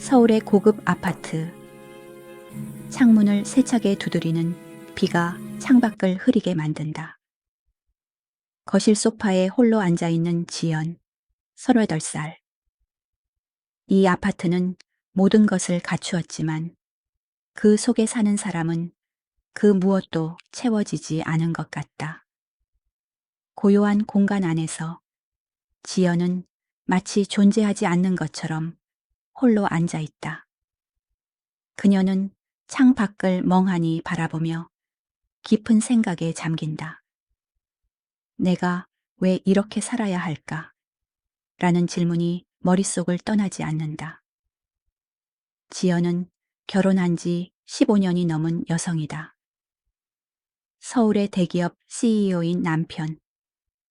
서울의 고급 아파트. 창문을 세차게 두드리는 비가 창밖을 흐리게 만든다. 거실 소파에 홀로 앉아있는 지연, 38살. 이 아파트는 모든 것을 갖추었지만 그 속에 사는 사람은 그 무엇도 채워지지 않은 것 같다. 고요한 공간 안에서 지연은 마치 존재하지 않는 것처럼 홀로 앉아 있다. 그녀는 창 밖을 멍하니 바라보며 깊은 생각에 잠긴다. 내가 왜 이렇게 살아야 할까? 라는 질문이 머릿속을 떠나지 않는다. 지연은 결혼한 지 15년이 넘은 여성이다. 서울의 대기업 CEO인 남편,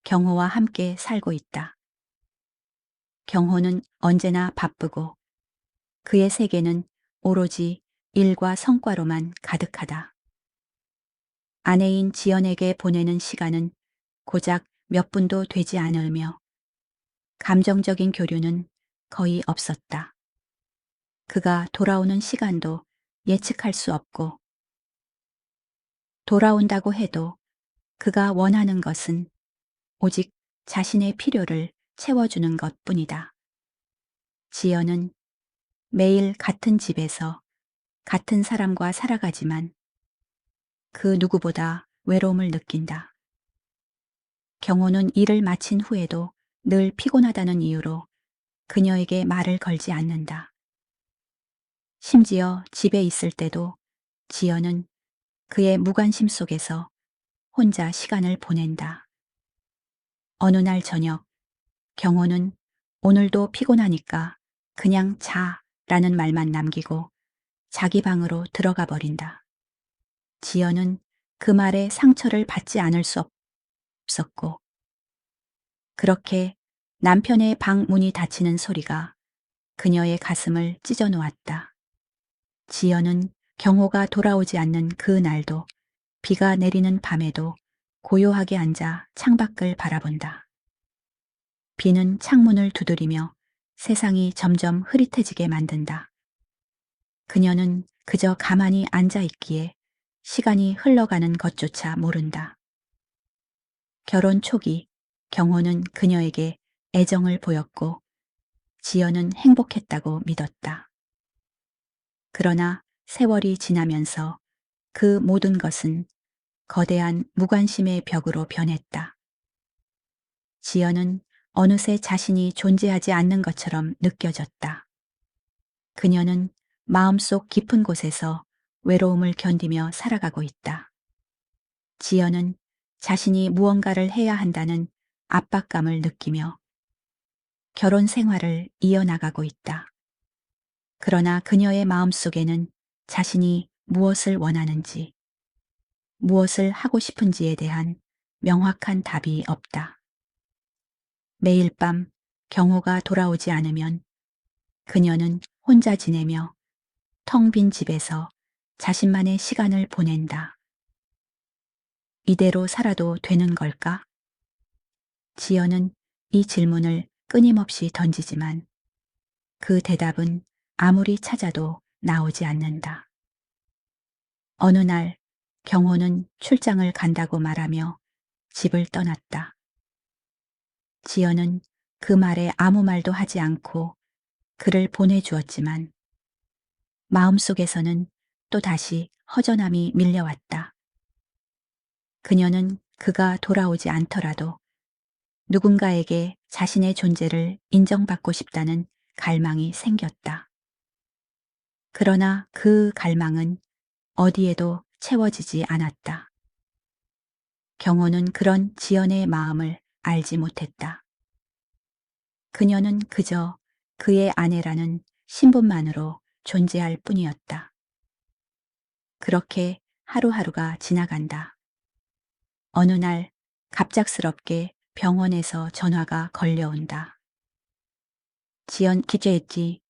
경호와 함께 살고 있다. 경호는 언제나 바쁘고 그의 세계는 오로지 일과 성과로만 가득하다. 아내인 지연에게 보내는 시간은 고작 몇 분도 되지 않으며 감정적인 교류는 거의 없었다. 그가 돌아오는 시간도 예측할 수 없고 돌아온다고 해도 그가 원하는 것은 오직 자신의 필요를 채워주는 것뿐이다. 지연은 매일 같은 집에서 같은 사람과 살아가지만 그 누구보다 외로움을 느낀다. 경호는 일을 마친 후에도 늘 피곤하다는 이유로 그녀에게 말을 걸지 않는다. 심지어 집에 있을 때도 지연은 그의 무관심 속에서 혼자 시간을 보낸다. 어느 날 저녁, 경호는 오늘도 피곤하니까 그냥 자 라는 말만 남기고 자기 방으로 들어가 버린다. 지연은 그 말에 상처를 받지 않을 수 없었고, 그렇게 남편의 방 문이 닫히는 소리가 그녀의 가슴을 찢어 놓았다. 지연은 경호가 돌아오지 않는 그 날도 비가 내리는 밤에도 고요하게 앉아 창밖을 바라본다. 비는 창문을 두드리며 세상이 점점 흐릿해지게 만든다. 그녀는 그저 가만히 앉아 있기에 시간이 흘러가는 것조차 모른다. 결혼 초기 경호는 그녀에게 애정을 보였고 지연은 행복했다고 믿었다. 그러나 세월이 지나면서 그 모든 것은 거대한 무관심의 벽으로 변했다. 지연은 어느새 자신이 존재하지 않는 것처럼 느껴졌다. 그녀는 마음속 깊은 곳에서 외로움을 견디며 살아가고 있다. 지연은 자신이 무언가를 해야 한다는 압박감을 느끼며 결혼 생활을 이어나가고 있다. 그러나 그녀의 마음속에는 자신이 무엇을 원하는지, 무엇을 하고 싶은지에 대한 명확한 답이 없다. 매일 밤 경호가 돌아오지 않으면 그녀는 혼자 지내며 텅 빈 집에서 자신만의 시간을 보낸다. 이대로 살아도 되는 걸까? 지연은 이 질문을 끊임없이 던지지만 그 대답은 아무리 찾아도 나오지 않는다. 어느 날 경호는 출장을 간다고 말하며 집을 떠났다. 지연은 그 말에 아무 말도 하지 않고 그를 보내주었지만 마음속에서는 또다시 허전함이 밀려왔다. 그녀는 그가 돌아오지 않더라도 누군가에게 자신의 존재를 인정받고 싶다는 갈망이 생겼다. 그러나 그 갈망은 어디에도 채워지지 않았다. 경호는 그런 지연의 마음을 알지 못했다. 그녀는 그저 그의 아내라는 신분만으로 존재할 뿐이었다. 그렇게 하루하루가 지나간다. 어느 날 갑작스럽게 병원에서 전화가 걸려온다. 지연 기재했지.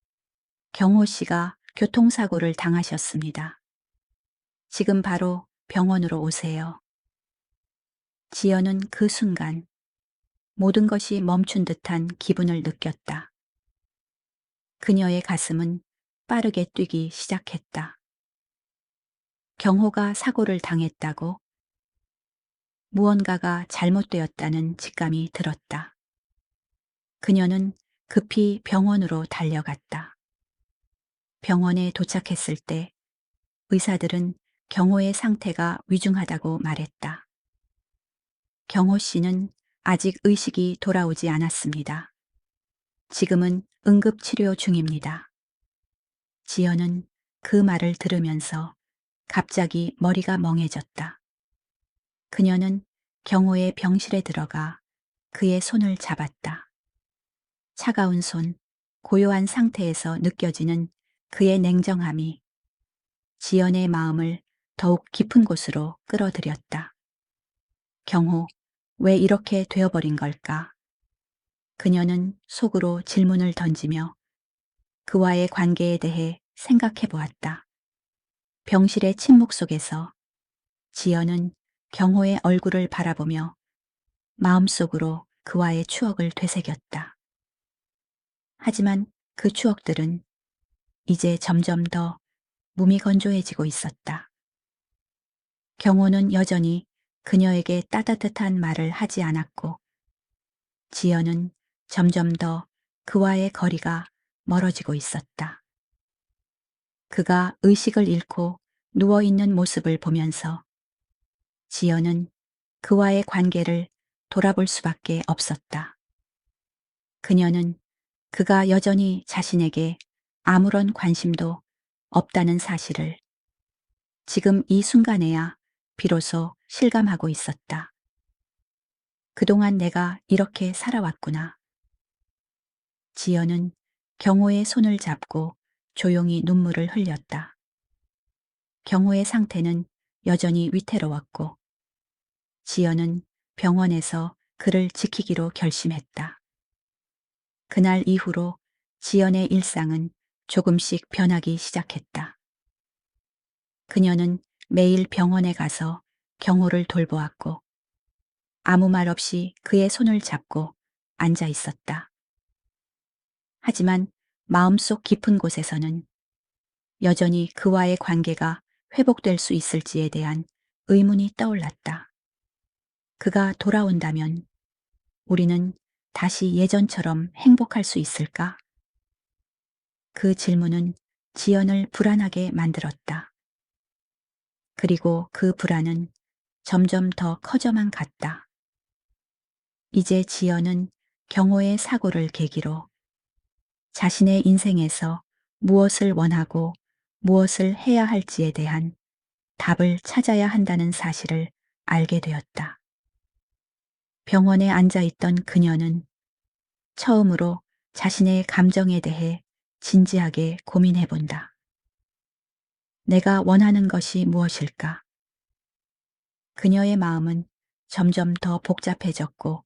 경호 씨가 교통사고를 당하셨습니다. 지금 바로 병원으로 오세요. 지연은 그 순간 모든 것이 멈춘 듯한 기분을 느꼈다. 그녀의 가슴은 빠르게 뛰기 시작했다. 경호가 사고를 당했다고? 무언가가 잘못되었다는 직감이 들었다. 그녀는 급히 병원으로 달려갔다. 병원에 도착했을 때 의사들은 경호의 상태가 위중하다고 말했다. 경호 씨는 아직 의식이 돌아오지 않았습니다. 지금은 응급치료 중입니다. 지연은 그 말을 들으면서 갑자기 머리가 멍해졌다. 그녀는 경호의 병실에 들어가 그의 손을 잡았다. 차가운 손, 고요한 상태에서 느껴지는 그의 냉정함이 지연의 마음을 더욱 깊은 곳으로 끌어들였다. 경호, 왜 이렇게 되어버린 걸까? 그녀는 속으로 질문을 던지며 그와의 관계에 대해 생각해 보았다. 병실의 침묵 속에서 지연은 경호의 얼굴을 바라보며 마음속으로 그와의 추억을 되새겼다. 하지만 그 추억들은 이제 점점 더 무미건조해지고 있었다. 경호는 여전히 그녀에게 따뜻한 말을 하지 않았고, 지연은 점점 더 그와의 거리가 멀어지고 있었다. 그가 의식을 잃고 누워있는 모습을 보면서 지연은 그와의 관계를 돌아볼 수밖에 없었다. 그녀는 그가 여전히 자신에게 아무런 관심도 없다는 사실을 지금 이 순간에야 비로소 실감하고 있었다. 그동안 내가 이렇게 살아왔구나. 지연은 경호의 손을 잡고 조용히 눈물을 흘렸다. 경호의 상태는 여전히 위태로웠고, 지연은 병원에서 그를 지키기로 결심했다. 그날 이후로 지연의 일상은 조금씩 변하기 시작했다. 그녀는 매일 병원에 가서 경호를 돌보았고, 아무 말 없이 그의 손을 잡고 앉아 있었다. 하지만 마음속 깊은 곳에서는 여전히 그와의 관계가 회복될 수 있을지에 대한 의문이 떠올랐다. 그가 돌아온다면 우리는 다시 예전처럼 행복할 수 있을까? 그 질문은 지연을 불안하게 만들었다. 그리고 그 불안은 점점 더 커져만 갔다. 이제 지연은 경호의 사고를 계기로 자신의 인생에서 무엇을 원하고 무엇을 해야 할지에 대한 답을 찾아야 한다는 사실을 알게 되었다. 병원에 앉아 있던 그녀는 처음으로 자신의 감정에 대해 진지하게 고민해 본다. 내가 원하는 것이 무엇일까? 그녀의 마음은 점점 더 복잡해졌고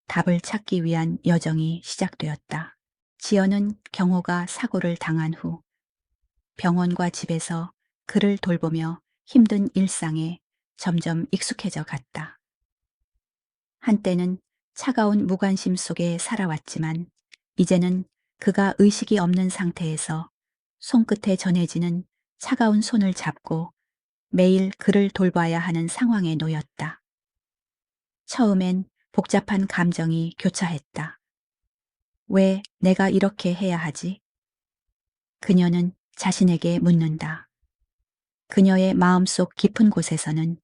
답을 찾기 위한 여정이 시작되었다. 지연은 경호가 사고를 당한 후 병원과 집에서 그를 돌보며 힘든 일상에 점점 익숙해져 갔다. 한때는 차가운 무관심 속에 살아왔지만 이제는 그가 의식이 없는 상태에서 손끝에 전해지는 차가운 손을 잡고 매일 그를 돌봐야 하는 상황에 놓였다. 처음엔 복잡한 감정이 교차했다. 왜 내가 이렇게 해야 하지? 그녀는 자신에게 묻는다. 그녀의 마음속 깊은 곳에서는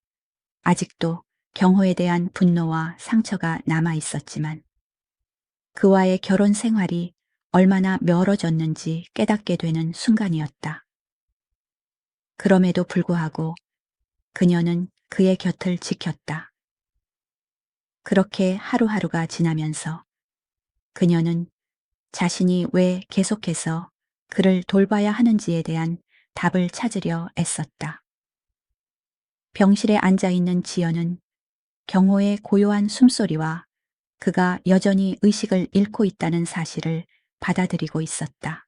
아직도 경호에 대한 분노와 상처가 남아 있었지만 그와의 결혼 생활이 얼마나 멀어졌는지 깨닫게 되는 순간이었다. 그럼에도 불구하고 그녀는 그의 곁을 지켰다. 그렇게 하루하루가 지나면서 그녀는 자신이 왜 계속해서 그를 돌봐야 하는지에 대한 답을 찾으려 애썼다. 병실에 앉아 있는 지연은 경호의 고요한 숨소리와 그가 여전히 의식을 잃고 있다는 사실을 받아들이고 있었다.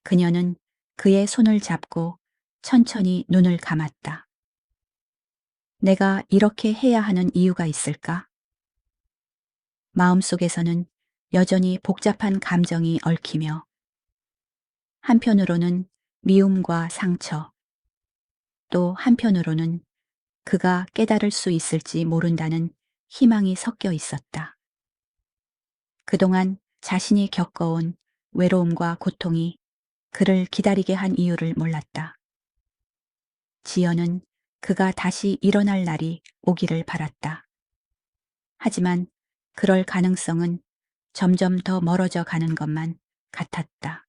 그녀는 그의 손을 잡고 천천히 눈을 감았다. 내가 이렇게 해야 하는 이유가 있을까? 마음속에서는 여전히 복잡한 감정이 얽히며 한편으로는 미움과 상처, 또 한편으로는 그가 깨달을 수 있을지 모른다는 희망이 섞여 있었다. 그동안 자신이 겪어온 외로움과 고통이 그를 기다리게 한 이유를 몰랐다. 지연은 그가 다시 일어날 날이 오기를 바랐다. 하지만 그럴 가능성은 점점 더 멀어져 가는 것만 같았다.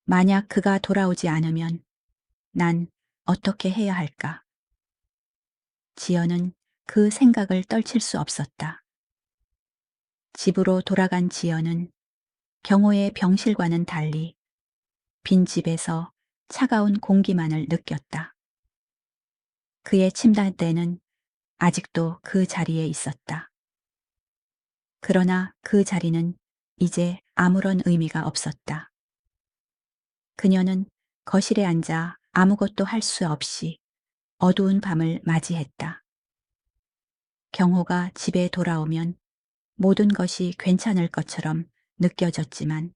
만약 그가 돌아오지 않으면 난 어떻게 해야 할까? 지연은 그 생각을 떨칠 수 없었다. 집으로 돌아간 지연은 경호의 병실과는 달리 빈집에서 차가운 공기만을 느꼈다. 그의 침대는 아직도 그 자리에 있었다. 그러나 그 자리는 이제 아무런 의미가 없었다. 그녀는 거실에 앉아 아무것도 할 수 없이 어두운 밤을 맞이했다. 경호가 집에 돌아오면 모든 것이 괜찮을 것처럼 느껴졌지만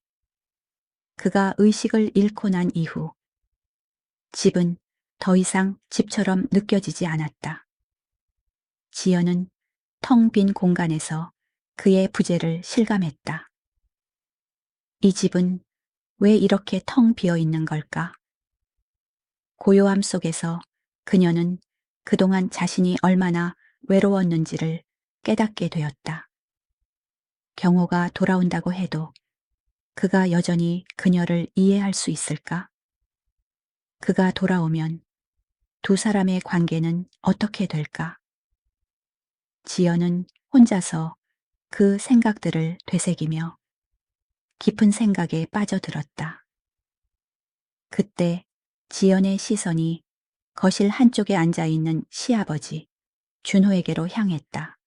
그가 의식을 잃고 난 이후 집은 더 이상 집처럼 느껴지지 않았다. 지연은 텅 빈 공간에서 그의 부재를 실감했다. 이 집은 왜 이렇게 텅 비어 있는 걸까? 고요함 속에서 그녀는 그동안 자신이 얼마나 외로웠는지를 깨닫게 되었다. 경호가 돌아온다고 해도 그가 여전히 그녀를 이해할 수 있을까? 그가 돌아오면 두 사람의 관계는 어떻게 될까? 지연은 혼자서 그 생각들을 되새기며 깊은 생각에 빠져들었다. 그때 지연의 시선이 거실 한쪽에 앉아 있는 시아버지 준호에게로 향했다.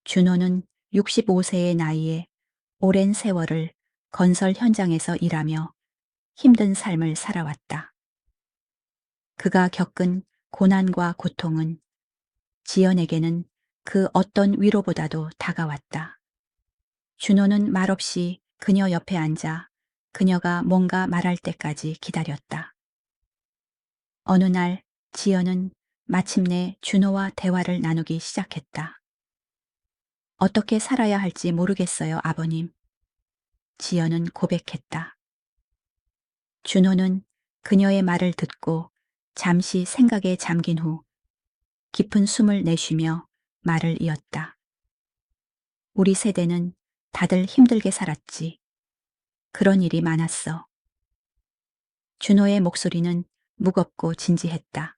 준호는 65세의 나이에 오랜 세월을 건설 현장에서 일하며 힘든 삶을 살아왔다. 그가 겪은 고난과 고통은 지연에게는 그 어떤 위로보다도 다가왔다. 준호는 말없이 그녀 옆에 앉아 그녀가 뭔가 말할 때까지 기다렸다. 어느 날 지연은 마침내 준호와 대화를 나누기 시작했다. 어떻게 살아야 할지 모르겠어요, 아버님. 지연은 고백했다. 준호는 그녀의 말을 듣고 잠시 생각에 잠긴 후 깊은 숨을 내쉬며 말을 이었다. 우리 세대는 다들 힘들게 살았지. 그런 일이 많았어. 준호의 목소리는 무겁고 진지했다.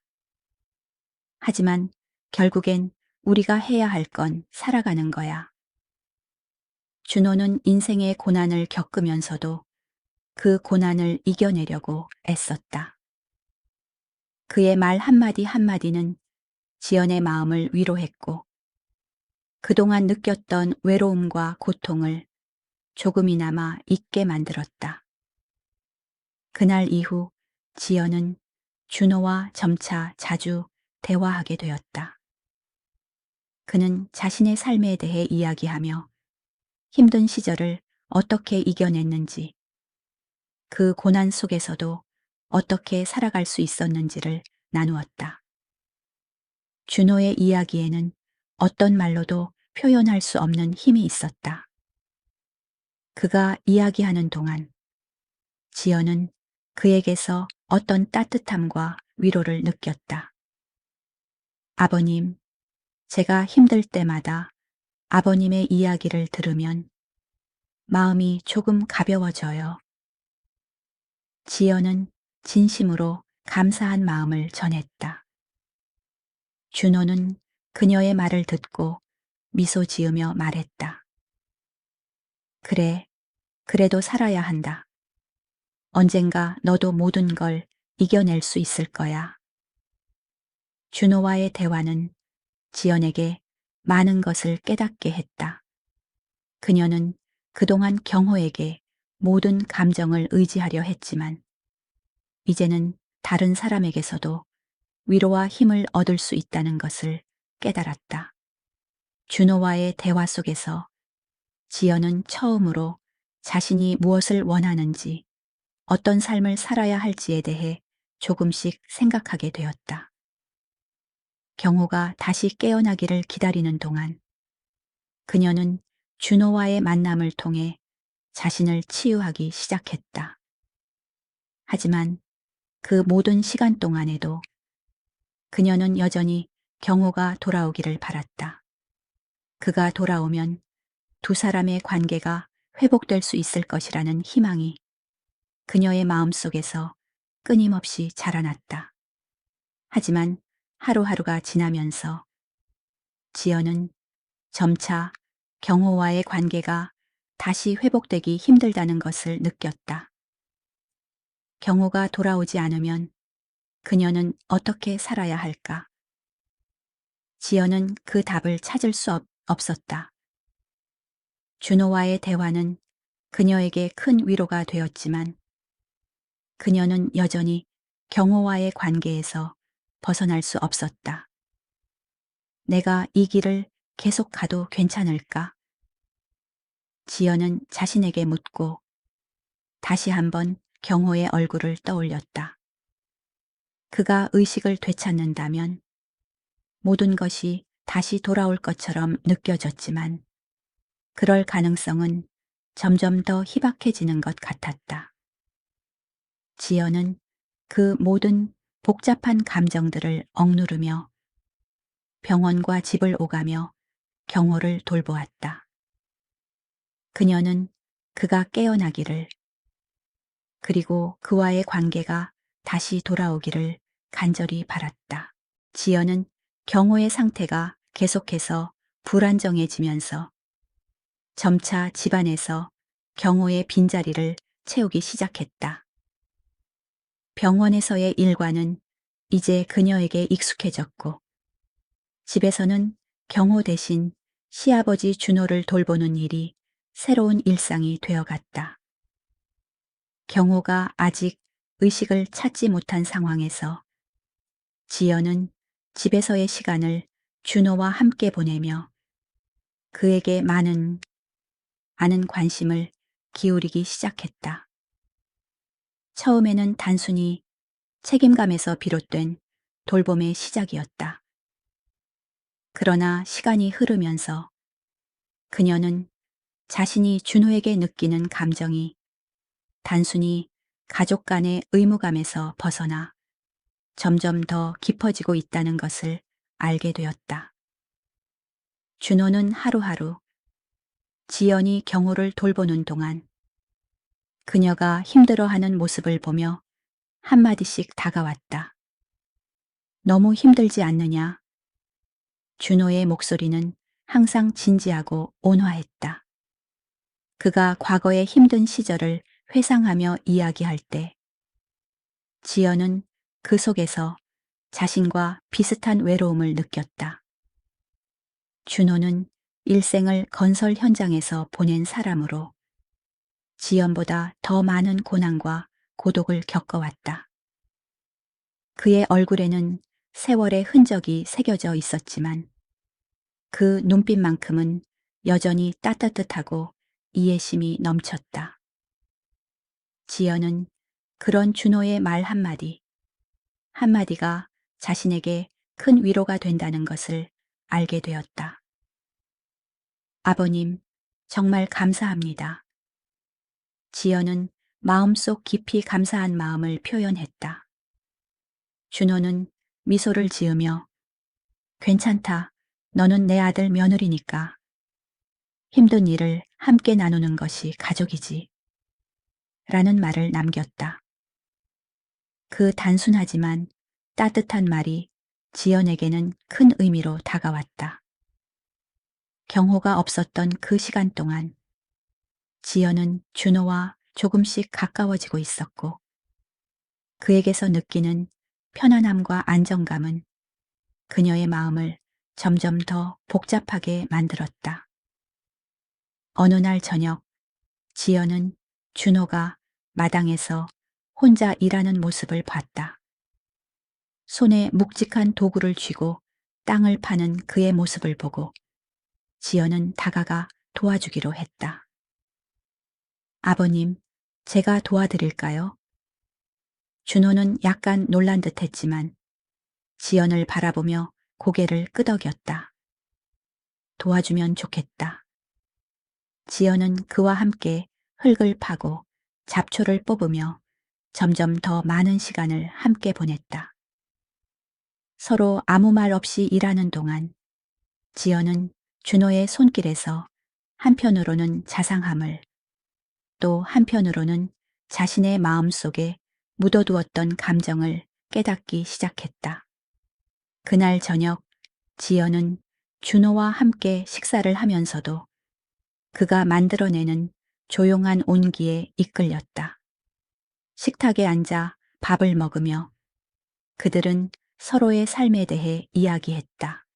하지만 결국엔 우리가 해야 할 건 살아가는 거야. 준호는 인생의 고난을 겪으면서도 그 고난을 이겨내려고 애썼다. 그의 말 한마디 한마디는 지연의 마음을 위로했고 그동안 느꼈던 외로움과 고통을 조금이나마 잊게 만들었다. 그날 이후 지연은 준호와 점차 자주 대화하게 되었다. 그는 자신의 삶에 대해 이야기하며 힘든 시절을 어떻게 이겨냈는지, 그 고난 속에서도 어떻게 살아갈 수 있었는지를 나누었다. 준호의 이야기에는 어떤 말로도 표현할 수 없는 힘이 있었다. 그가 이야기하는 동안 지연은 그에게서 어떤 따뜻함과 위로를 느꼈다. 아버님, 제가 힘들 때마다 아버님의 이야기를 들으면 마음이 조금 가벼워져요. 지연은 진심으로 감사한 마음을 전했다. 준호는 그녀의 말을 듣고 미소 지으며 말했다. 그래, 그래도 살아야 한다. 언젠가 너도 모든 걸 이겨낼 수 있을 거야. 준호와의 대화는 지연에게 많은 것을 깨닫게 했다. 그녀는 그동안 경호에게 모든 감정을 의지하려 했지만 이제는 다른 사람에게서도 위로와 힘을 얻을 수 있다는 것을 깨달았다. 준호와의 대화 속에서 지연은 처음으로 자신이 무엇을 원하는지 어떤 삶을 살아야 할지에 대해 조금씩 생각하게 되었다. 경호가 다시 깨어나기를 기다리는 동안 그녀는 준호와의 만남을 통해 자신을 치유하기 시작했다. 하지만 그 모든 시간 동안에도 그녀는 여전히 경호가 돌아오기를 바랐다. 그가 돌아오면 두 사람의 관계가 회복될 수 있을 것이라는 희망이 그녀의 마음속에서 끊임없이 자라났다. 하지만 하루하루가 지나면서 지연은 점차 경호와의 관계가 다시 회복되기 힘들다는 것을 느꼈다. 경호가 돌아오지 않으면 그녀는 어떻게 살아야 할까? 지연은 그 답을 찾을 수 없었다. 준호와의 대화는 그녀에게 큰 위로가 되었지만 그녀는 여전히 경호와의 관계에서 벗어날 수 없었다. 내가 이 길을 계속 가도 괜찮을까? 지연은 자신에게 묻고 다시 한번 경호의 얼굴을 떠올렸다. 그가 의식을 되찾는다면 모든 것이 다시 돌아올 것처럼 느껴졌지만 그럴 가능성은 점점 더 희박해지는 것 같았다. 지연은 그 모든 복잡한 감정들을 억누르며 병원과 집을 오가며 경호를 돌보았다. 그녀는 그가 깨어나기를 그리고 그와의 관계가 다시 돌아오기를 간절히 바랐다. 지연은 경호의 상태가 계속해서 불안정해지면서 점차 집안에서 경호의 빈자리를 채우기 시작했다. 병원에서의 일과는 이제 그녀에게 익숙해졌고 집에서는 경호 대신 시아버지 준호를 돌보는 일이 새로운 일상이 되어갔다. 경호가 아직 의식을 찾지 못한 상황에서 지연은 집에서의 시간을 준호와 함께 보내며 그에게 많은 관심을 기울이기 시작했다. 처음에는 단순히 책임감에서 비롯된 돌봄의 시작이었다. 그러나 시간이 흐르면서 그녀는 자신이 준호에게 느끼는 감정이 단순히 가족 간의 의무감에서 벗어나 점점 더 깊어지고 있다는 것을 알게 되었다. 준호는 하루하루 지연이 경호를 돌보는 동안 그녀가 힘들어하는 모습을 보며 한마디씩 다가왔다. 너무 힘들지 않느냐? 준호의 목소리는 항상 진지하고 온화했다. 그가 과거의 힘든 시절을 회상하며 이야기할 때 지연은 그 속에서 자신과 비슷한 외로움을 느꼈다. 준호는 일생을 건설 현장에서 보낸 사람으로 지연보다 더 많은 고난과 고독을 겪어왔다. 그의 얼굴에는 세월의 흔적이 새겨져 있었지만 그 눈빛만큼은 여전히 따뜻하고 이해심이 넘쳤다. 지연은 그런 준호의 말 한마디가 자신에게 큰 위로가 된다는 것을 알게 되었다. 아버님, 정말 감사합니다. 지연은 마음속 깊이 감사한 마음을 표현했다. 준호는 미소를 지으며 괜찮다. 너는 내 아들 며느리니까. 힘든 일을 함께 나누는 것이 가족이지. 라는 말을 남겼다. 그 단순하지만 따뜻한 말이 지연에게는 큰 의미로 다가왔다. 경호가 없었던 그 시간 동안 지연은 준호와 조금씩 가까워지고 있었고 그에게서 느끼는 편안함과 안정감은 그녀의 마음을 점점 더 복잡하게 만들었다. 어느 날 저녁 지연은 준호가 마당에서 혼자 일하는 모습을 봤다. 손에 묵직한 도구를 쥐고 땅을 파는 그의 모습을 보고 지연은 다가가 도와주기로 했다. 아버님, 제가 도와드릴까요? 준호는 약간 놀란 듯 했지만 지연을 바라보며 고개를 끄덕였다. 도와주면 좋겠다. 지연은 그와 함께 흙을 파고 잡초를 뽑으며 점점 더 많은 시간을 함께 보냈다. 서로 아무 말 없이 일하는 동안 지연은 준호의 손길에서 한편으로는 자상함을, 또 한편으로는 자신의 마음속에 묻어두었던 감정을 깨닫기 시작했다. 그날 저녁 지연은 준호와 함께 식사를 하면서도 그가 만들어내는 조용한 온기에 이끌렸다. 식탁에 앉아 밥을 먹으며 그들은 서로의 삶에 대해 이야기했다.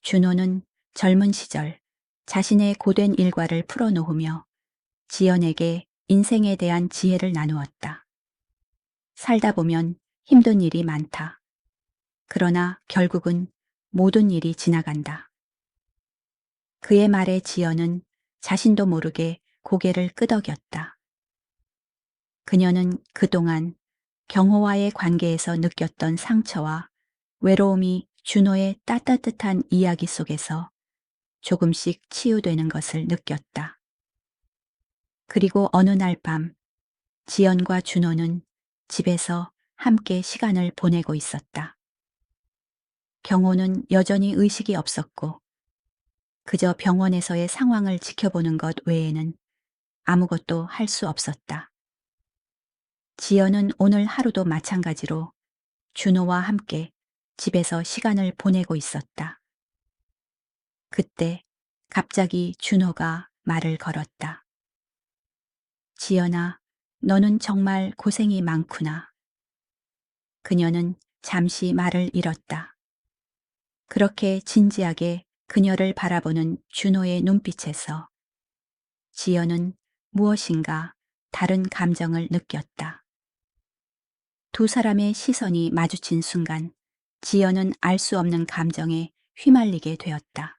준호는 젊은 시절 자신의 고된 일과를 풀어놓으며 지연에게 인생에 대한 지혜를 나누었다. 살다 보면 힘든 일이 많다. 그러나 결국은 모든 일이 지나간다. 그의 말에 지연은 자신도 모르게 고개를 끄덕였다. 그녀는 그동안 경호와의 관계에서 느꼈던 상처와 외로움이 준호의 따뜻한 이야기 속에서 조금씩 치유되는 것을 느꼈다. 그리고 어느 날 밤 지연과 준호는 집에서 함께 시간을 보내고 있었다. 경호는 여전히 의식이 없었고 그저 병원에서의 상황을 지켜보는 것 외에는 아무것도 할 수 없었다. 지연은 오늘 하루도 마찬가지로 준호와 함께 집에서 시간을 보내고 있었다. 그때 갑자기 준호가 말을 걸었다. 지연아, 너는 정말 고생이 많구나. 그녀는 잠시 말을 잃었다. 그렇게 진지하게 그녀를 바라보는 준호의 눈빛에서 지연은 무엇인가 다른 감정을 느꼈다. 두 사람의 시선이 마주친 순간 지연은 알 수 없는 감정에 휘말리게 되었다.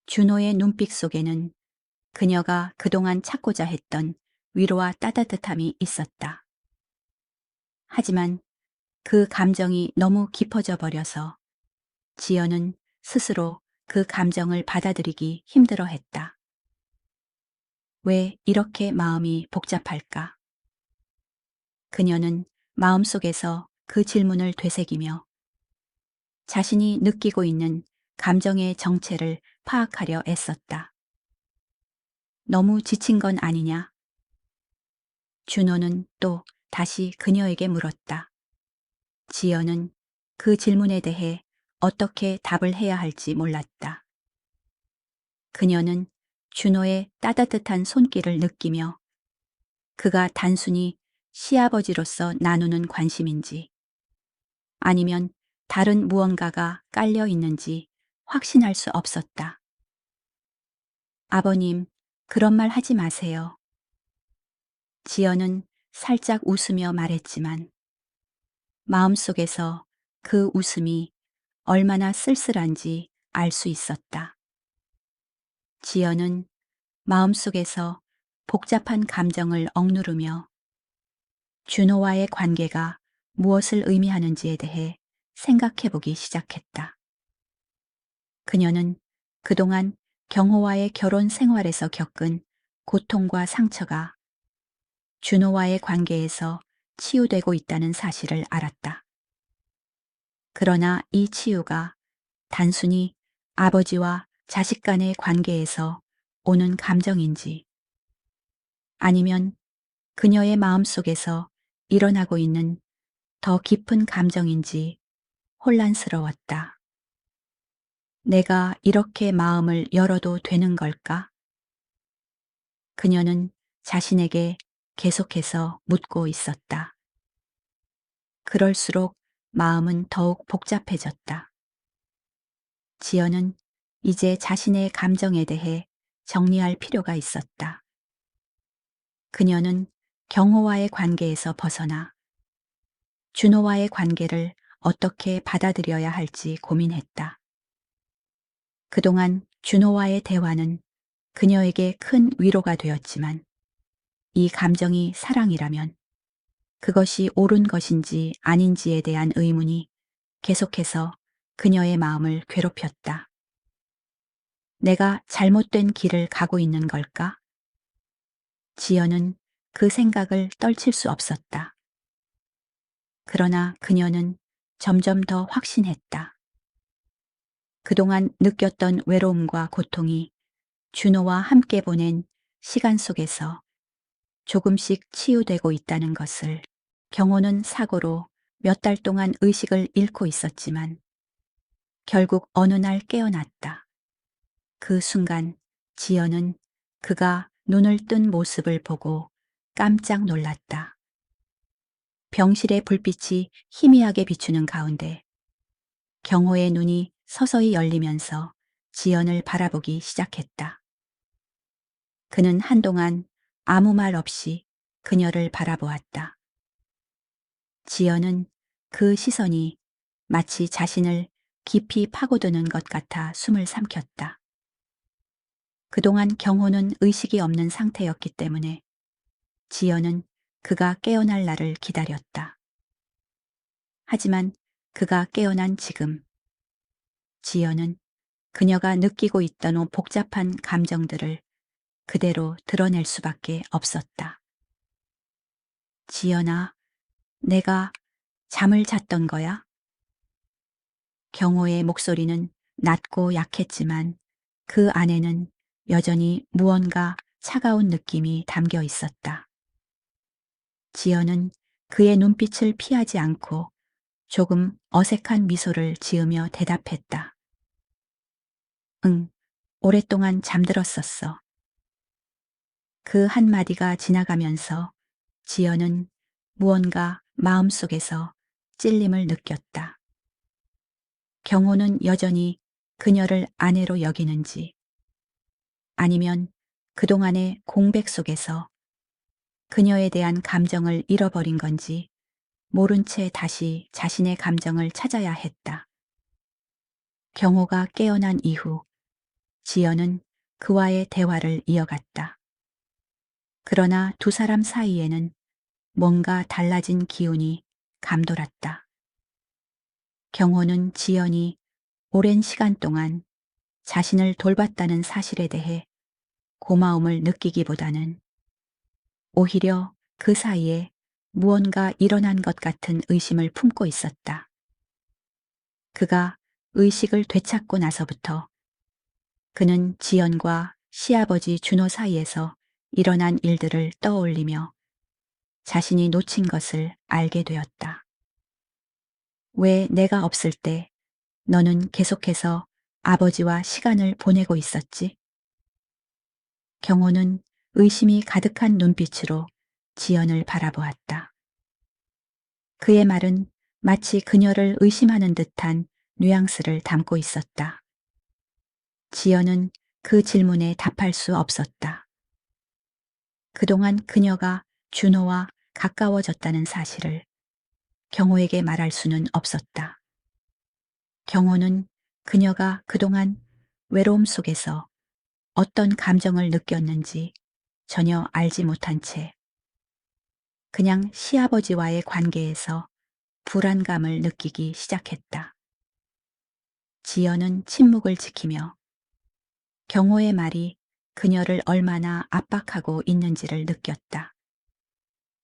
준호의 눈빛 속에는 그녀가 그동안 찾고자 했던 위로와 따뜻함이 있었다. 하지만 그 감정이 너무 깊어져 버려서 지연은 스스로 그 감정을 받아들이기 힘들어 했다. 왜 이렇게 마음이 복잡할까? 그녀는 마음속에서 그 질문을 되새기며 자신이 느끼고 있는 감정의 정체를 파악하려 애썼다. 너무 지친 건 아니냐? 준호는 또 다시 그녀에게 물었다. 지연은 그 질문에 대해 어떻게 답을 해야 할지 몰랐다. 그녀는 준호의 따뜻한 손길을 느끼며 그가 단순히 시아버지로서 나누는 관심인지 아니면 다른 무언가가 깔려 있는지 확신할 수 없었다. 아버님, 그런 말 하지 마세요. 지연은 살짝 웃으며 말했지만 마음속에서 그 웃음이 얼마나 쓸쓸한지 알 수 있었다. 지연은 마음속에서 복잡한 감정을 억누르며 준호와의 관계가 무엇을 의미하는지에 대해 생각해 보기 시작했다. 그녀는 그동안 경호와의 결혼 생활에서 겪은 고통과 상처가 준호와의 관계에서 치유되고 있다는 사실을 알았다. 그러나 이 치유가 단순히 아버지와 자식 간의 관계에서 오는 감정인지 아니면 그녀의 마음속에서 일어나고 있는 더 깊은 감정인지 혼란스러웠다. 내가 이렇게 마음을 열어도 되는 걸까? 그녀는 자신에게 계속해서 묻고 있었다. 그럴수록 마음은 더욱 복잡해졌다. 지연은 이제 자신의 감정에 대해 정리할 필요가 있었다. 그녀는 경호와의 관계에서 벗어나 준호와의 관계를 어떻게 받아들여야 할지 고민했다. 그동안 준호와의 대화는 그녀에게 큰 위로가 되었지만 이 감정이 사랑이라면 그것이 옳은 것인지 아닌지에 대한 의문이 계속해서 그녀의 마음을 괴롭혔다. 내가 잘못된 길을 가고 있는 걸까? 지연은 그 생각을 떨칠 수 없었다. 그러나 그녀는 점점 더 확신했다. 그동안 느꼈던 외로움과 고통이 준호와 함께 보낸 시간 속에서 조금씩 치유되고 있다는 것을. 경호는 사고로 몇 달 동안 의식을 잃고 있었지만 결국 어느 날 깨어났다. 그 순간 지연은 그가 눈을 뜬 모습을 보고 깜짝 놀랐다. 병실의 불빛이 희미하게 비추는 가운데 경호의 눈이 서서히 열리면서 지연을 바라보기 시작했다. 그는 한동안 아무 말 없이 그녀를 바라보았다. 지연은 그 시선이 마치 자신을 깊이 파고드는 것 같아 숨을 삼켰다. 그동안 경호는 의식이 없는 상태였기 때문에 지연은 그가 깨어날 날을 기다렸다. 하지만 그가 깨어난 지금 지연은 그녀가 느끼고 있던 복잡한 감정들을 그대로 드러낼 수밖에 없었다. 지연아, 내가 잠을 잤던 거야? 경호의 목소리는 낮고 약했지만 그 안에는 여전히 무언가 차가운 느낌이 담겨 있었다. 지연은 그의 눈빛을 피하지 않고 조금 어색한 미소를 지으며 대답했다. 응, 오랫동안 잠들었었어. 그 한마디가 지나가면서 지연은 무언가 마음속에서 찔림을 느꼈다. 경호는 여전히 그녀를 아내로 여기는지 아니면 그동안의 공백 속에서 그녀에 대한 감정을 잃어버린 건지 모른 채 다시 자신의 감정을 찾아야 했다. 경호가 깨어난 이후 지연은 그와의 대화를 이어갔다. 그러나 두 사람 사이에는 뭔가 달라진 기운이 감돌았다. 경호는 지연이 오랜 시간 동안 자신을 돌봤다는 사실에 대해 고마움을 느끼기보다는 오히려 그 사이에 무언가 일어난 것 같은 의심을 품고 있었다. 그가 의식을 되찾고 나서부터 그는 지연과 시아버지 준호 사이에서 일어난 일들을 떠올리며 자신이 놓친 것을 알게 되었다. 왜 내가 없을 때 너는 계속해서 아버지와 시간을 보내고 있었지? 경호는 의심이 가득한 눈빛으로 지연을 바라보았다. 그의 말은 마치 그녀를 의심하는 듯한 뉘앙스를 담고 있었다. 지연은 그 질문에 답할 수 없었다. 그동안 그녀가 준호와 가까워졌다는 사실을 경호에게 말할 수는 없었다. 경호는 그녀가 그동안 외로움 속에서 어떤 감정을 느꼈는지 전혀 알지 못한 채 그냥 시아버지와의 관계에서 불안감을 느끼기 시작했다. 지연은 침묵을 지키며 경호의 말이 그녀를 얼마나 압박하고 있는지를 느꼈다.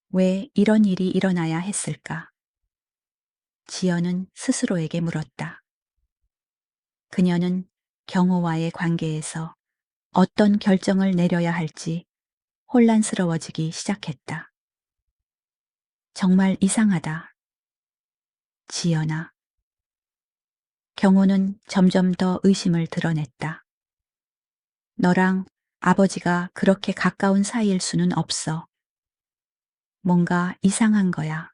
왜 이런 일이 일어나야 했을까? 지연은 스스로에게 물었다. 그녀는 경호와의 관계에서 어떤 결정을 내려야 할지 혼란스러워지기 시작했다. 정말 이상하다. 지연아. 경호는 점점 더 의심을 드러냈다. 너랑 아버지가 그렇게 가까운 사이일 수는 없어. 뭔가 이상한 거야.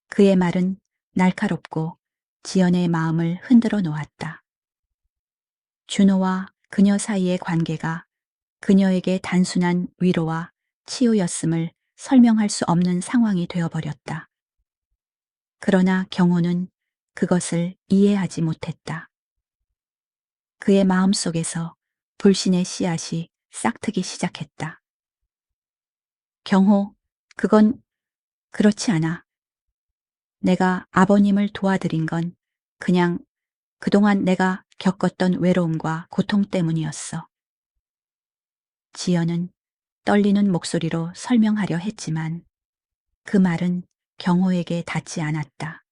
그의 말은 날카롭고 지연의 마음을 흔들어 놓았다. 준호와 그녀 사이의 관계가 그녀에게 단순한 위로와 치유였음을 설명할 수 없는 상황이 되어버렸다. 그러나 경호는 그것을 이해하지 못했다. 그의 마음속에서 불신의 씨앗이 싹트기 시작했다. 경호, 그건 그렇지 않아. 내가 아버님을 도와드린 건 그냥 그동안 내가 겪었던 외로움과 고통 때문이었어. 지연은 떨리는 목소리로 설명하려 했지만 그 말은 경호에게 닿지 않았다.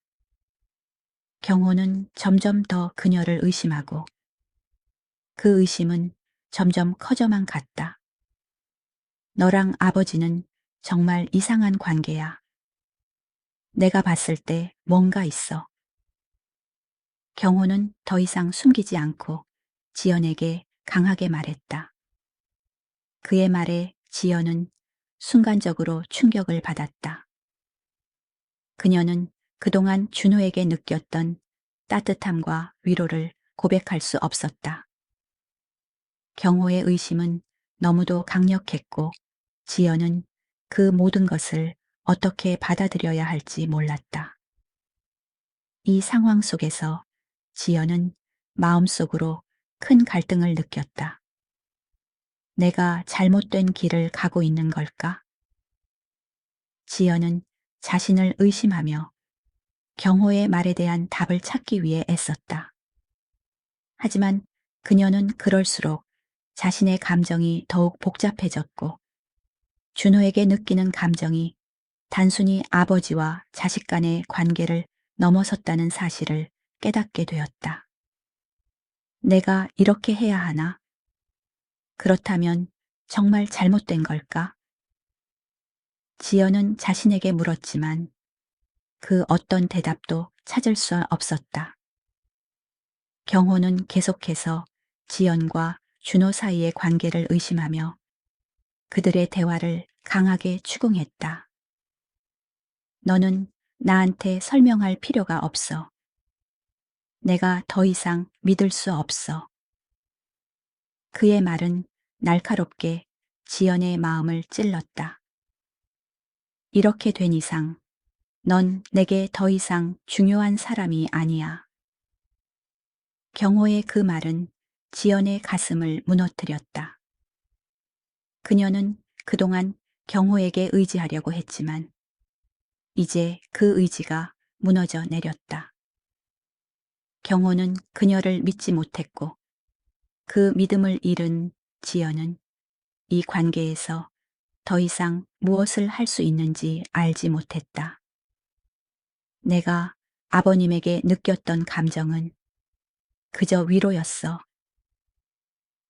경호는 점점 더 그녀를 의심하고 그 의심은 점점 커져만 갔다. 너랑 아버지는 정말 이상한 관계야. 내가 봤을 때 뭔가 있어. 경호는 더 이상 숨기지 않고 지연에게 강하게 말했다. 그의 말에 지연은 순간적으로 충격을 받았다. 그녀는 그동안 준호에게 느꼈던 따뜻함과 위로를 고백할 수 없었다. 경호의 의심은 너무도 강력했고 지연은 그 모든 것을 어떻게 받아들여야 할지 몰랐다. 이 상황 속에서 지연은 마음속으로 큰 갈등을 느꼈다. 내가 잘못된 길을 가고 있는 걸까? 지연은 자신을 의심하며 경호의 말에 대한 답을 찾기 위해 애썼다. 하지만 그녀는 그럴수록 자신의 감정이 더욱 복잡해졌고 준호에게 느끼는 감정이 단순히 아버지와 자식 간의 관계를 넘어섰다는 사실을 깨닫게 되었다. 내가 이렇게 해야 하나? 그렇다면 정말 잘못된 걸까? 지연은 자신에게 물었지만 그 어떤 대답도 찾을 수 없었다. 경호는 계속해서 지연과 준호 사이의 관계를 의심하며 그들의 대화를 강하게 추궁했다. 너는 나한테 설명할 필요가 없어. 내가 더 이상 믿을 수 없어. 그의 말은 날카롭게 지연의 마음을 찔렀다. 이렇게 된 이상 넌 내게 더 이상 중요한 사람이 아니야. 경호의 그 말은 지연의 가슴을 무너뜨렸다. 그녀는 그동안 경호에게 의지하려고 했지만 이제 그 의지가 무너져 내렸다. 경호는 그녀를 믿지 못했고 그 믿음을 잃은 지연은 이 관계에서 더 이상 무엇을 할 수 있는지 알지 못했다. 내가 아버님에게 느꼈던 감정은 그저 위로였어.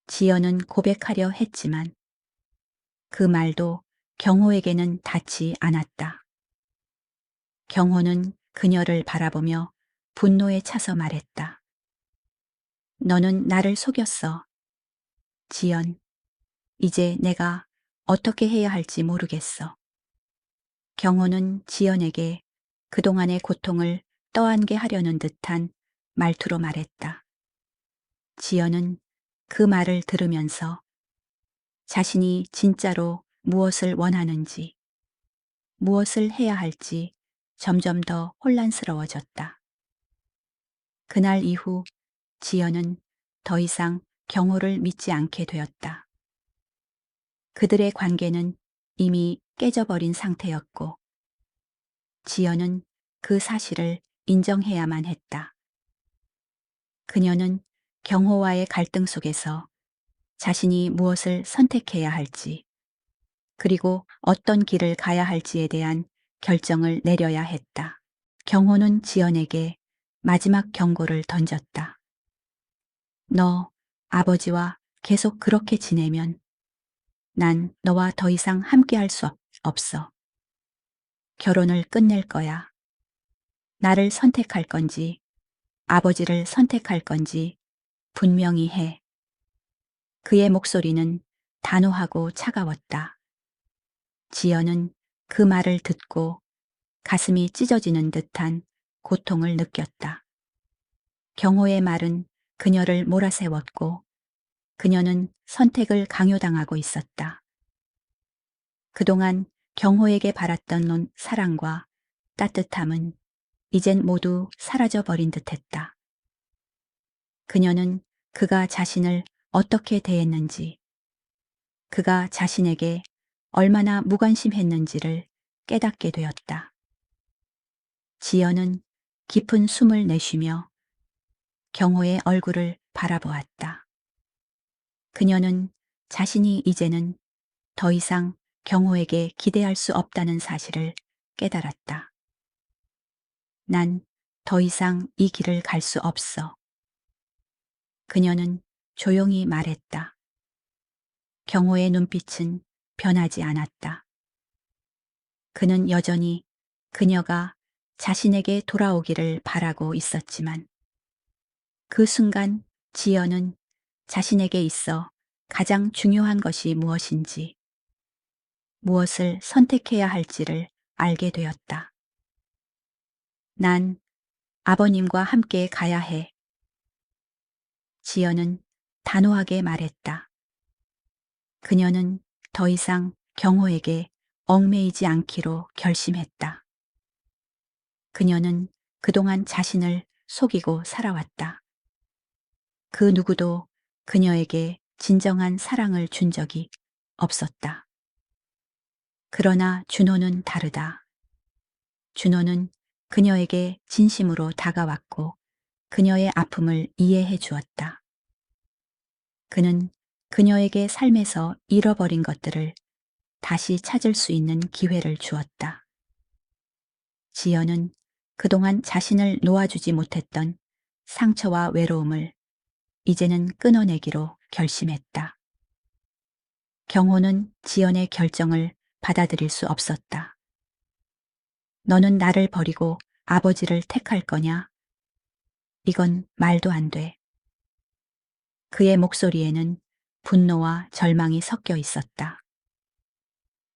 지연은 고백하려 했지만 그 말도 경호에게는 닿지 않았다. 경호는 그녀를 바라보며 분노에 차서 말했다. 너는 나를 속였어. 지연, 이제 내가 어떻게 해야 할지 모르겠어. 경호는 지연에게 그동안의 고통을 떠안게 하려는 듯한 말투로 말했다. 지연은 그 말을 들으면서 자신이 진짜로 무엇을 원하는지, 무엇을 해야 할지 점점 더 혼란스러워졌다. 그날 이후 지연은 더 이상 경호를 믿지 않게 되었다. 그들의 관계는 이미 깨져버린 상태였고, 지연은 그 사실을 인정해야만 했다. 그녀는 경호와의 갈등 속에서 자신이 무엇을 선택해야 할지, 그리고 어떤 길을 가야 할지에 대한 결정을 내려야 했다. 경호는 지연에게 마지막 경고를 던졌다. 너 아버지와 계속 그렇게 지내면 난 너와 더 이상 함께할 수 없어. 결혼을 끝낼 거야. 나를 선택할 건지 아버지를 선택할 건지 분명히 해. 그의 목소리는 단호하고 차가웠다. 지연은 그 말을 듣고 가슴이 찢어지는 듯한 고통을 느꼈다. 경호의 말은 그녀를 몰아세웠고 그녀는 선택을 강요당하고 있었다. 그동안 경호에게 바랐던 사랑과 따뜻함은 이젠 모두 사라져버린 듯했다. 그녀는 그가 자신을 어떻게 대했는지, 그가 자신에게 얼마나 무관심했는지를 깨닫게 되었다. 지연은 깊은 숨을 내쉬며 경호의 얼굴을 바라보았다. 그녀는 자신이 이제는 더 이상 경호에게 기대할 수 없다는 사실을 깨달았다. 난 더 이상 이 길을 갈 수 없어. 그녀는 조용히 말했다. 경호의 눈빛은 변하지 않았다. 그는 여전히 그녀가 자신에게 돌아오기를 바라고 있었지만 그 순간 지연은 자신에게 있어 가장 중요한 것이 무엇인지, 무엇을 선택해야 할지를 알게 되었다. 난 아버님과 함께 가야 해. 지연은 단호하게 말했다. 그녀는 더 이상 경호에게 얽매이지 않기로 결심했다. 그녀는 그동안 자신을 속이고 살아왔다. 그 누구도 그녀에게 진정한 사랑을 준 적이 없었다. 그러나 준호는 다르다. 준호는 그녀에게 진심으로 다가왔고 그녀의 아픔을 이해해 주었다. 그는 그녀에게 삶에서 잃어버린 것들을 다시 찾을 수 있는 기회를 주었다. 지연은 그동안 자신을 놓아주지 못했던 상처와 외로움을 이제는 끊어내기로 결심했다. 경호는 지연의 결정을 받아들일 수 없었다. 너는 나를 버리고 아버지를 택할 거냐? 이건 말도 안 돼. 그의 목소리에는 분노와 절망이 섞여 있었다.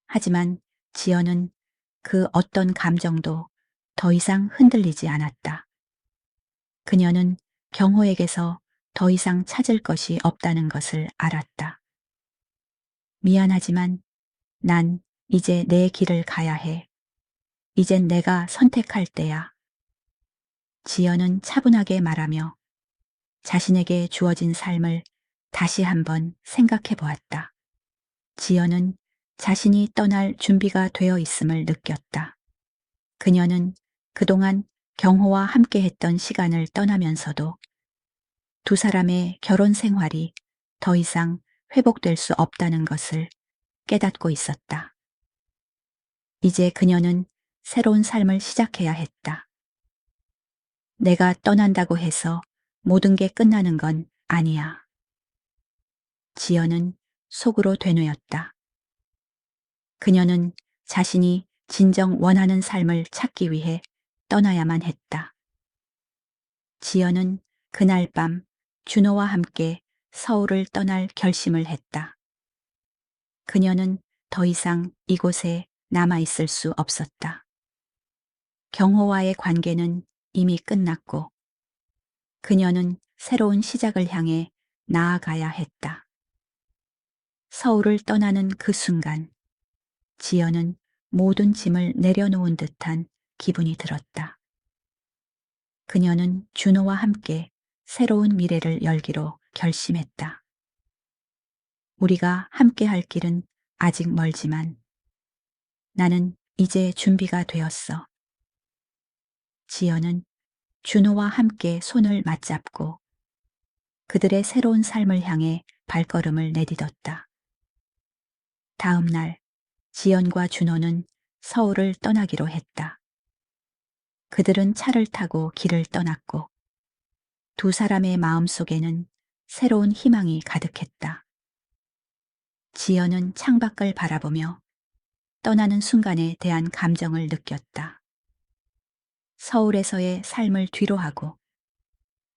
하지만 지연은 그 어떤 감정도 더 이상 흔들리지 않았다. 그녀는 경호에게서 더 이상 찾을 것이 없다는 것을 알았다. 미안하지만 난 이제 내 길을 가야 해. 이젠 내가 선택할 때야. 지연은 차분하게 말하며 자신에게 주어진 삶을 다시 한번 생각해 보았다. 지연은 자신이 떠날 준비가 되어 있음을 느꼈다. 그녀는 그동안 경호와 함께 했던 시간을 떠나면서도 두 사람의 결혼 생활이 더 이상 회복될 수 없다는 것을 깨닫고 있었다. 이제 그녀는 새로운 삶을 시작해야 했다. 내가 떠난다고 해서 모든 게 끝나는 건 아니야. 지연은 속으로 되뇌었다. 그녀는 자신이 진정 원하는 삶을 찾기 위해 떠나야만 했다. 지연은 그날 밤 준호와 함께 서울을 떠날 결심을 했다. 그녀는 더 이상 이곳에 남아있을 수 없었다. 경호와의 관계는 이미 끝났고 그녀는 새로운 시작을 향해 나아가야 했다. 서울을 떠나는 그 순간 지연은 모든 짐을 내려놓은 듯한 기분이 들었다. 그녀는 준호와 함께 새로운 미래를 열기로 결심했다. 우리가 함께 할 길은 아직 멀지만 나는 이제 준비가 되었어. 지연은 준호와 함께 손을 맞잡고 그들의 새로운 삶을 향해 발걸음을 내딛었다. 다음 날 지연과 준호는 서울을 떠나기로 했다. 그들은 차를 타고 길을 떠났고 두 사람의 마음속에는 새로운 희망이 가득했다. 지연은 창밖을 바라보며 떠나는 순간에 대한 감정을 느꼈다. 서울에서의 삶을 뒤로하고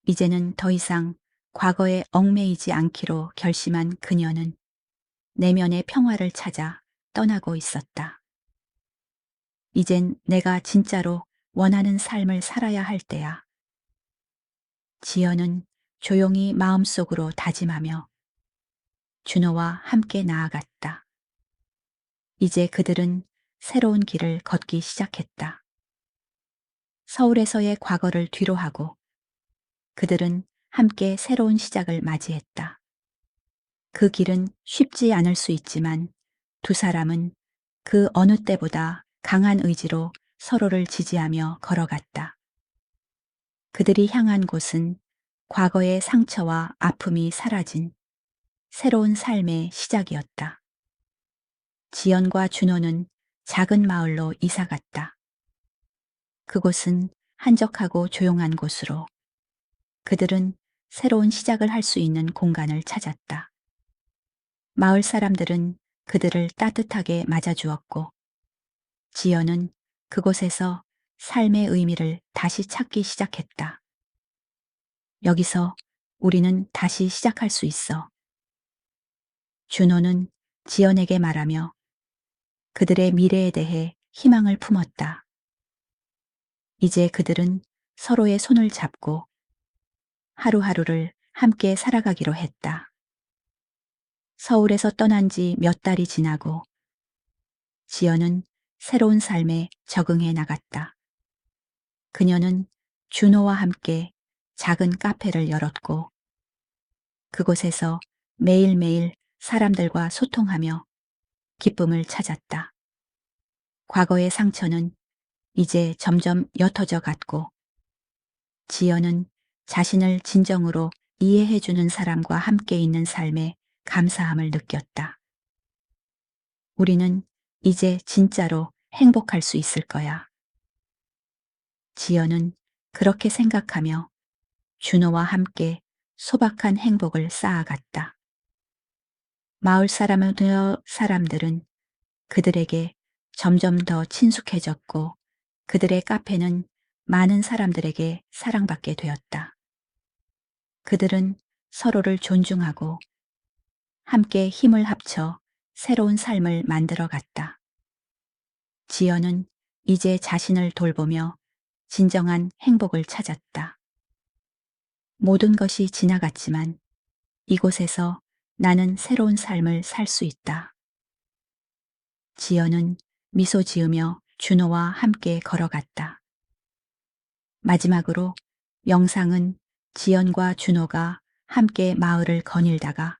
이제는 더 이상 과거에 얽매이지 않기로 결심한 그녀는 내면의 평화를 찾아 떠나고 있었다. 이젠 내가 진짜로 원하는 삶을 살아야 할 때야. 지연은 조용히 마음속으로 다짐하며 준호와 함께 나아갔다. 이제 그들은 새로운 길을 걷기 시작했다. 서울에서의 과거를 뒤로하고 그들은 함께 새로운 시작을 맞이했다. 그 길은 쉽지 않을 수 있지만 두 사람은 그 어느 때보다 강한 의지로 서로를 지지하며 걸어갔다. 그들이 향한 곳은 과거의 상처와 아픔이 사라진 새로운 삶의 시작이었다. 지연과 준호는 작은 마을로 이사 갔다. 그곳은 한적하고 조용한 곳으로 그들은 새로운 시작을 할 수 있는 공간을 찾았다. 마을 사람들은 그들을 따뜻하게 맞아주었고 지연은 그곳에서 삶의 의미를 다시 찾기 시작했다. 여기서 우리는 다시 시작할 수 있어. 준호는 지연에게 말하며 그들의 미래에 대해 희망을 품었다. 이제 그들은 서로의 손을 잡고 하루하루를 함께 살아가기로 했다. 서울에서 떠난 지 몇 달이 지나고 지연은 새로운 삶에 적응해 나갔다. 그녀는 준호와 함께 작은 카페를 열었고 그곳에서 매일매일 사람들과 소통하며 기쁨을 찾았다. 과거의 상처는 이제 점점 옅어져 갔고 지연은 자신을 진정으로 이해해주는 사람과 함께 있는 삶에 감사함을 느꼈다. 우리는 이제 진짜로 행복할 수 있을 거야. 지연은 그렇게 생각하며 준호와 함께 소박한 행복을 쌓아갔다. 마을 사람들은 그들에게 점점 더 친숙해졌고 그들의 카페는 많은 사람들에게 사랑받게 되었다. 그들은 서로를 존중하고 함께 힘을 합쳐 새로운 삶을 만들어 갔다. 지연은 이제 자신을 돌보며 진정한 행복을 찾았다. 모든 것이 지나갔지만 이곳에서 나는 새로운 삶을 살 수 있다. 지연은 미소 지으며 준호와 함께 걸어갔다. 마지막으로 영상은 지연과 준호가 함께 마을을 거닐다가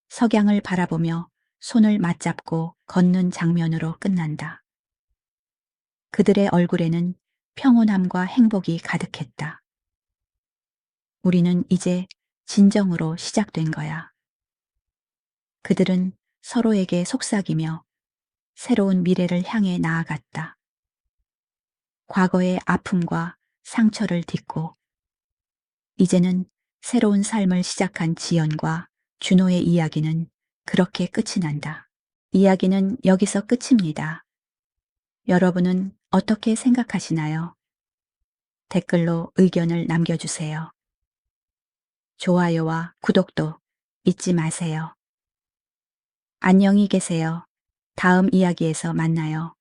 석양을 바라보며 손을 맞잡고 걷는 장면으로 끝난다. 그들의 얼굴에는 평온함과 행복이 가득했다. 우리는 이제 진정으로 시작된 거야. 그들은 서로에게 속삭이며 새로운 미래를 향해 나아갔다. 과거의 아픔과 상처를 딛고 이제는 새로운 삶을 시작한 지연과 준호의 이야기는 그렇게 끝이 난다. 이야기는 여기서 끝입니다. 여러분은 어떻게 생각하시나요? 댓글로 의견을 남겨주세요. 좋아요와 구독도 잊지 마세요. 안녕히 계세요. 다음 이야기에서 만나요.